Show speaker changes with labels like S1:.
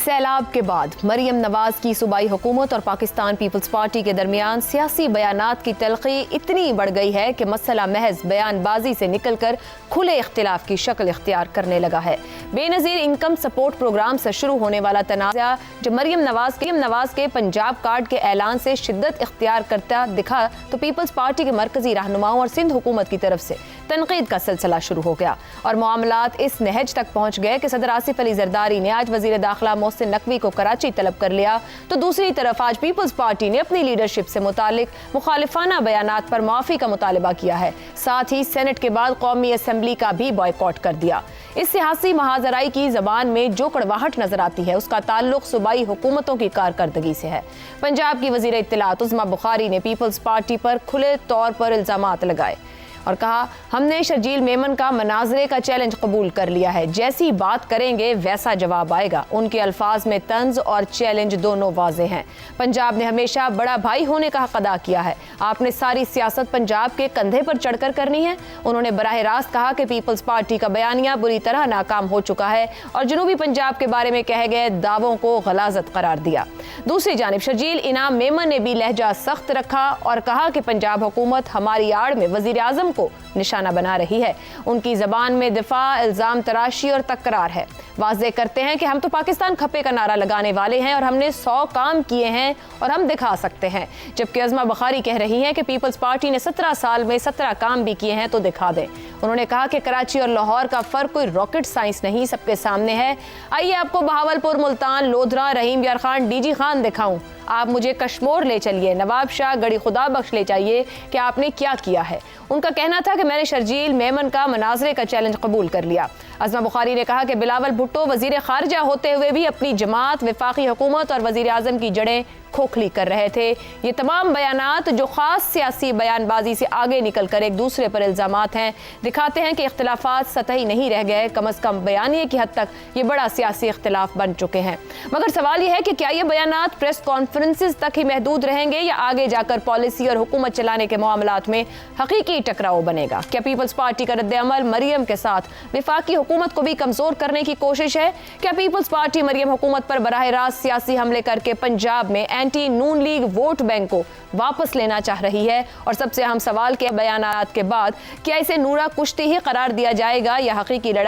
S1: सैलाब के बाद मरियम नवाज की सूबाई हुकूमत और पाकिस्तान पीपल्स पार्टी के दरमियान सियासी बयानात की तलखी इतनी बढ़ गई है कि मसला महज बयानबाजी से निकलकर खुले इख्तिलाफ की शक्ल इख्तियार करने लगा है। बेनज़ीर इनकम सपोर्ट प्रोग्राम से शुरू होने वाला तनाज़ा जब मरियम नवाज के पंजाब कार्ड के ऐलान से शिद्दत इख्तियार करता दिखा तो पीपल्स पार्टी के मरकजी रहनुमाओं और सिंध हुकूमत की तरफ से तनकीद का सिलसिला शुरू हो गया और मामलात इस नहज तक पहुँच गए कि सदर आसिफ अली जरदारी ने आज वज़ीर दाखिला मोहसिन नकवी को कराची तलब कर लिया, तो दूसरी तरफ आज पीपल्स पार्टी ने अपनी लीडरशिप से मुतालिक मुखालिफाना बयानात पर माफ़ी का मुतालबा किया है। साथ ही सेनेट के बाद कौमी असम्बली का भी बॉयकॉट कर दिया। इस सियासी महाजराई की जबान में जो कड़वाहट नजर आती है उसका ताल्लुक सूबाई हुकूमतों की कारकर्दगी से है। पंजाब की वज़ीर इत्तलात उज़्मा बुखारी ने पीपल्स पार्टी पर खुले तौर पर इल्जामात लगाए और कहा, हमने शर्जील मेमन का मनाजरे का चैलेंज कबूल कर लिया है, जैसी बात करेंगे वैसा जवाब आएगा। उनके अल्फाज में तंज और चैलेंज दोनों वाज़े हैं। पंजाब ने हमेशा बड़ा भाई होने का हक अदा किया है, आपने सारी सियासत पंजाब के कंधे पर चढ़कर करनी है। उन्होंने बराह रास्त कहा कि पीपल्स पार्टी का बयानिया बुरी तरह नाकाम हो चुका है और जनूबी पंजाब के बारे में कहे गए दावों को गलाजत करार दिया। दूसरी जानिब शर्जील इनाम मेमन ने भी लहजा सख्त रखा और कहा कि पंजाब हुकूमत हमारी आड़ में वज़ीर आज़म को निशाना बना रही है। उनकी जबान में दिफा, इल्जाम तराशी और तकरार है। वाज़े करते हैं कि हम तो पाकिस्तान खपे का नारा लगाने वाले हैं और हमने 100 काम किए हैं और हम दिखा सकते हैं, जबकि उज़्मा बुखारी कह रही हैं कि पीपल्स पार्टी ने 17 साल में 17 काम भी किए हैं तो दिखा दें। उन्होंने कहा कि कराची और लाहौर का फर्क कोई रॉकेट साइंस नहीं, सबके सामने है। आइए आपको बहावलपुर, मुल्तान, लोधरा, रहीम यार खान, डीजी खान दिखाऊं। आप मुझे कश्मोर ले चलिए, नवाब शाह, गड़ी खुदा बख्श ले जाइए कि आपने क्या किया है। उनका कहना था कि मैंने शर्जील मेमन का मनाजरे का चैलेंज कबूल कर लिया। उज़्मा बुखारी ने कहा कि बिलावल भुट्टो वज़ीर खारजा होते हुए भी अपनी जमात, वफाकी हुकूमत और वज़ीर आज़म की जड़ें खोखली कर रहे थे। ये तमाम बयानात जो खास सियासी बयानबाजी से आगे निकल कर एक दूसरे पर इल्जामात हैं, दिखाते हैं कि इख्तिलाफात सतही नहीं रह गए, कम अज़ कम बयानिए की हद तक ये बड़ा सियासी इख्तिलाफ बन चुके हैं। मगर सवाल यह है कि क्या ये बयानात प्रेस कॉन्फ्रेंसेस तक ही महदूद रहेंगे या आगे जाकर पॉलिसी और हुकूमत चलाने के मामलात में हकीकी टकराव बनेगा? क्या पीपल्स पार्टी का रद्द-ए-अमल मरियम के साथ वफाकी हुकूमत को भी कमजोर करने की कोशिश है? क्या पीपल्स पार्टी मरियम हुकूमत पर बराह रास्त सियासी हमले करके पंजाब में एंटी नून लीग वोट बैंक को वापस लेना चाह रही है? और सबसे अहम सवाल के बयानात के बाद क्या इसे नूरा कुश्ती ही करार दिया जाएगा या हकीकी लड़ाई